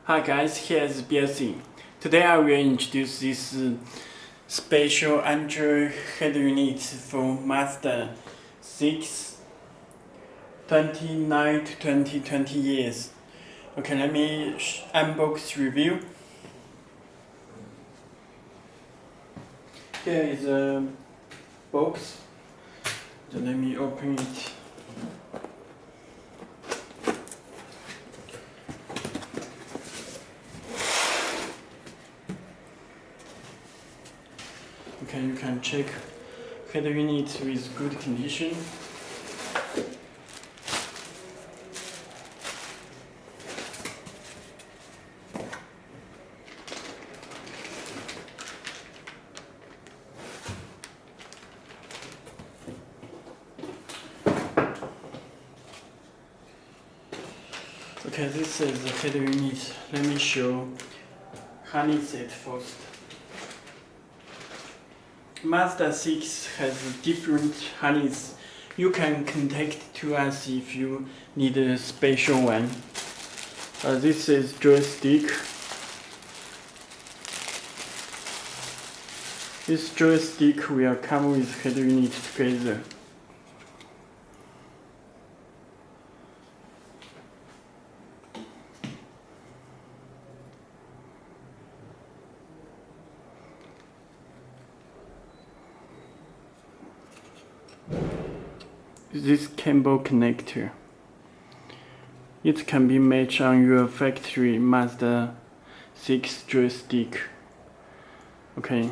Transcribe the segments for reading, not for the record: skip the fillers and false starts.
Hi guys, here's Belsee. Today I will introduce this special Android head unit for Mazda 6 29 to 2020 years. Okay, let me unbox review. Here is a box. So let me open it. Okay, you can check head unit with good condition. Okay, this is the head unit. Let me show honey set first. Mazda 6 has different honeys. You can contact to us if you need a special one. This is joystick. This joystick will come with head unit together. This cable connector. It can be matched on your factory Mazda 6 joystick. Okay.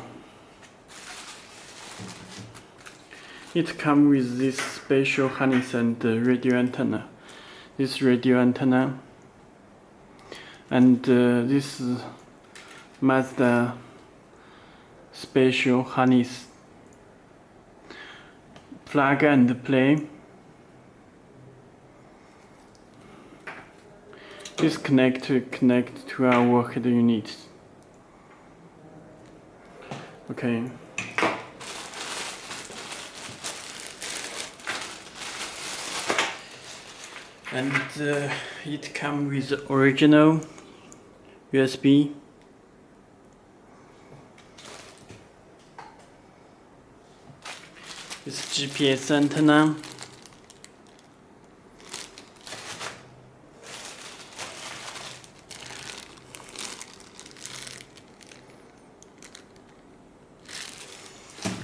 It comes with this special harness and radio antenna. This radio antenna and this Mazda special harness. Plug and play. This connector connects to our head unit. Okay. And it comes with original USB. This GPS antenna.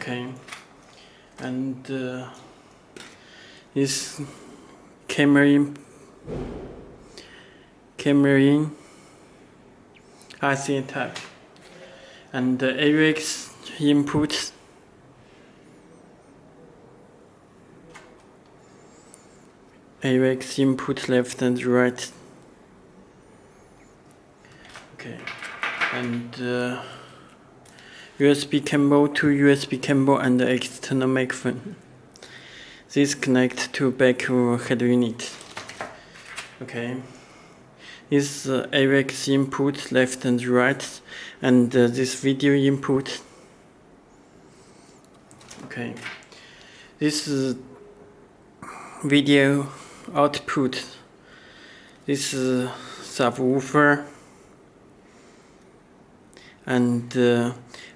Okay, and this camera in IC type and the AUX input. AUX input left and right. Okay, and USB cable to USB cable and the external microphone. This connects to back of head unit. Okay, this AUX input left and right, and this video input. Okay, this video output. This subwoofer and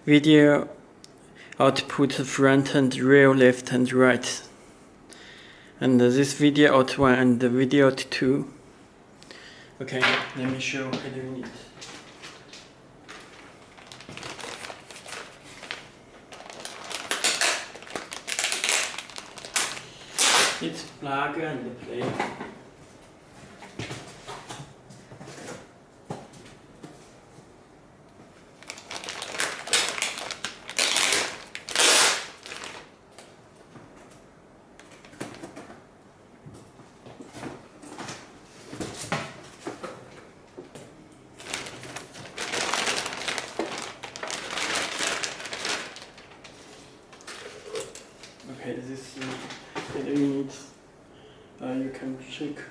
video output front and rear, left and right, and this video out 1 and the video out 2. Okay, let me show head unit. It's plug and play. Okay, this head unit. You can check.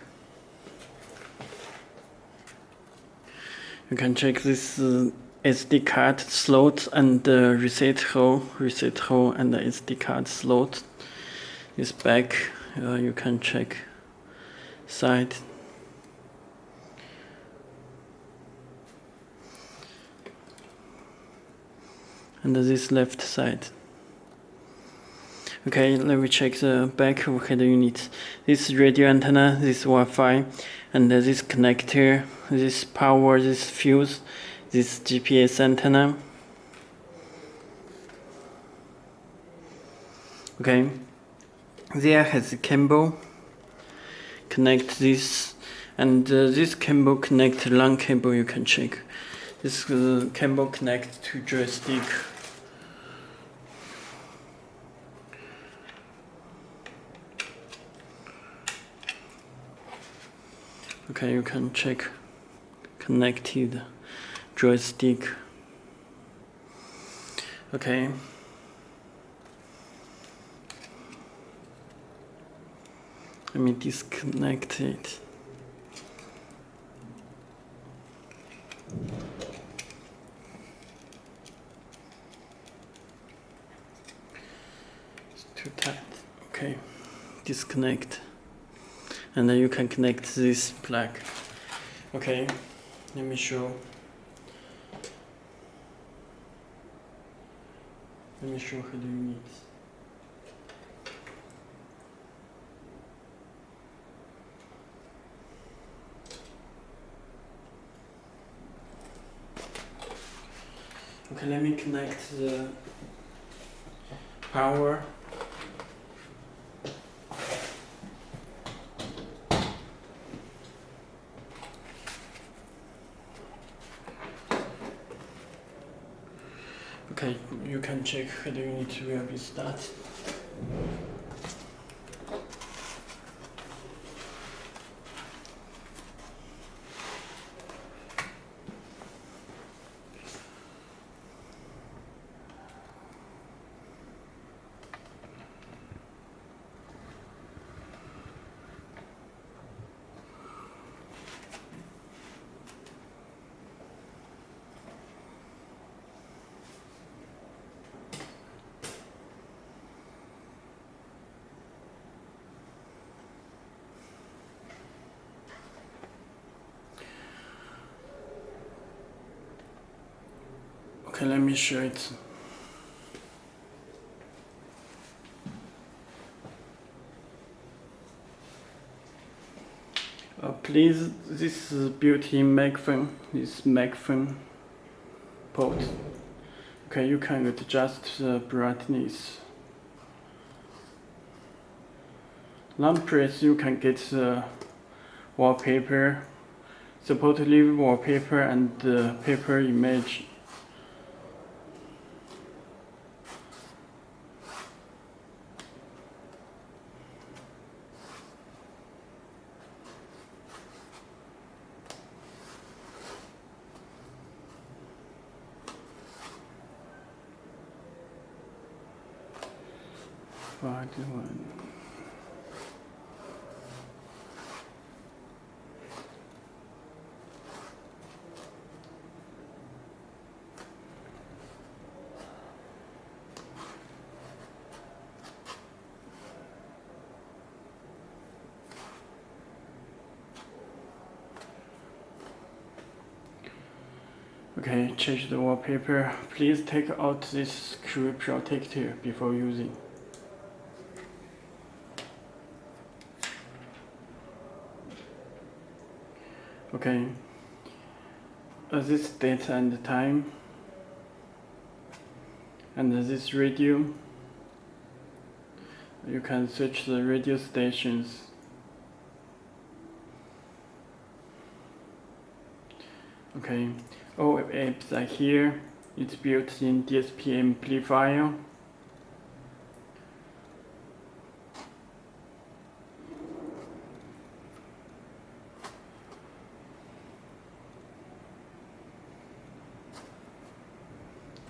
You can check this SD card slot and reset hole and the SD card slot. This back, you can check side. and this left side. Okay, let me check the back of head unit. This radio antenna, this Wi-Fi, and this connector, this power, this fuse, this GPS antenna. Okay, there has a cable. Connect this, and this cable connect LAN cable. You can check. This cable connects to joystick. Okay, you can check connected joystick. Okay. Let me disconnect it. It's too tight. Okay, disconnect. And then you can connect this plug. Okay, let me show. Let me show how do you need. Okay, let me connect the power. Okay, you can check how the unit will be started. Okay, let me show it. Please, this is built-in microphone, this microphone port. Okay, you can adjust the brightness. Long press, you can get the wallpaper, support live wallpaper and paper image. Okay, change the wallpaper. Please take out this screw protector before using. Okay, this date and time, and this radio. You can search the radio stations. Okay, all apps are here. It's built-in DSP amplifier.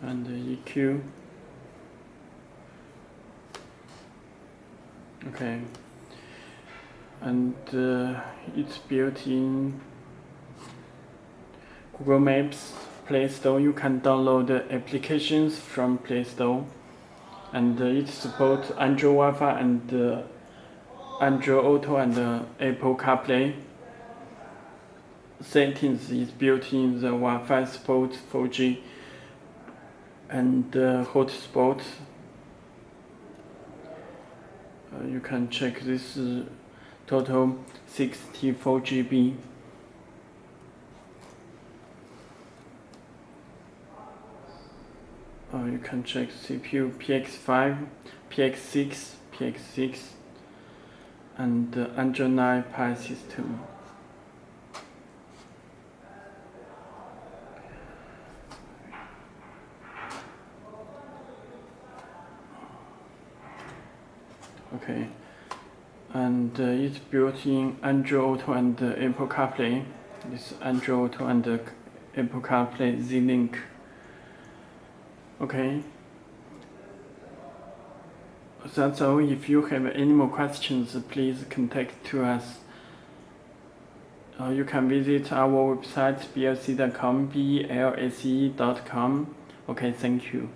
And the EQ. Okay, and it's built in Google Maps, Play Store. You can download the applications from Play Store, and it supports Android Wi-Fi and Android Auto and Apple CarPlay. Settings is built in the Wi-Fi supports 4G and hotspot. You can check this total 64 GB. You can check CPU PX5, PX6, and Android 9 Pie system. Okay, and it's built in Android Auto and Apple CarPlay. This Android Auto and Apple CarPlay Z-Link. Okay, that's all. If you have any more questions, please contact to us. You can visit our website belsee.com, belse.com. Okay, thank you.